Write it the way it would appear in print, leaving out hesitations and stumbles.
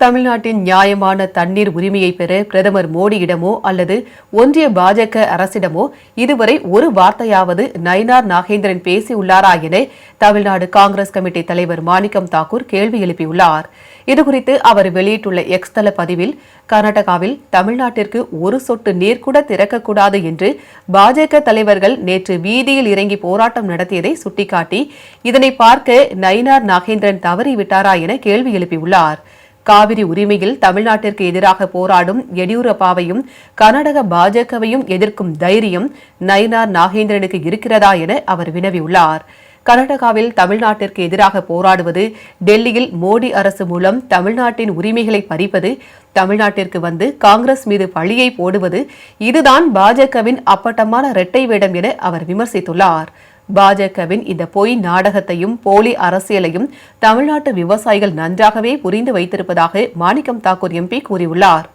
தமிழ்நாட்டின் நியாயமான தண்ணீர் உரிமையை பெற பிரதமர் மோடியிடமோ அல்லது ஒன்றிய பாஜக அரசிடமோ இதுவரை ஒரு வார்த்தையாவது நயினார் நாகேந்திரன் பேசியுள்ளாரா என தமிழ்நாடு காங்கிரஸ் கமிட்டி தலைவர் மாணிக்கம் தாக்கூர் கேள்வி எழுப்பியுள்ளார். இதுகுறித்து அவர் வெளியிட்டுள்ள எக்ஸ் தள பதிவில், கர்நாடகாவில் தமிழ்நாட்டிற்கு ஒரு சொட்டு நீர் கூட திறக்கக்கூடாது என்று பாஜக தலைவர்கள் நேற்று வீதியில் இறங்கி போராட்டம் நடத்தியதை சுட்டிக்காட்டி, இதனை பார்க்க நயினார் நாகேந்திரன் தவறிவிட்டாரா என கேள்வி எழுப்பியுள்ளார். காவிரி உரிமையில் தமிழ்நாட்டிற்கு எதிராக போராடும் எடியூரப்பாவையும் கர்நாடக பாஜகவையும் எதிர்க்கும் தைரியம் நயினார் நாகேந்திரனுக்கு இருக்கிறதா என அவர் வினவியுள்ளார். கர்நாடகாவில் தமிழ்நாட்டிற்கு எதிராக போராடுவது, டெல்லியில் மோடி அரசு மூலம் தமிழ்நாட்டின் உரிமைகளை பறிப்பது, தமிழ்நாட்டிற்கு வந்து காங்கிரஸ் மீது பழியை போடுவது, இதுதான் பாஜகவின் அப்பட்டமான இரட்டை வேடம் என அவர் விமர்சித்துள்ளார். பாஜகவின் இந்த பொய் நாடகத்தையும் போலி அரசியலையும் தமிழ்நாட்டு விவசாயிகள் நன்றாகவே புரிந்து வைத்திருப்பதாக மாணிக்கம் தாக்கூர் எம்பி கூறியுள்ளார்.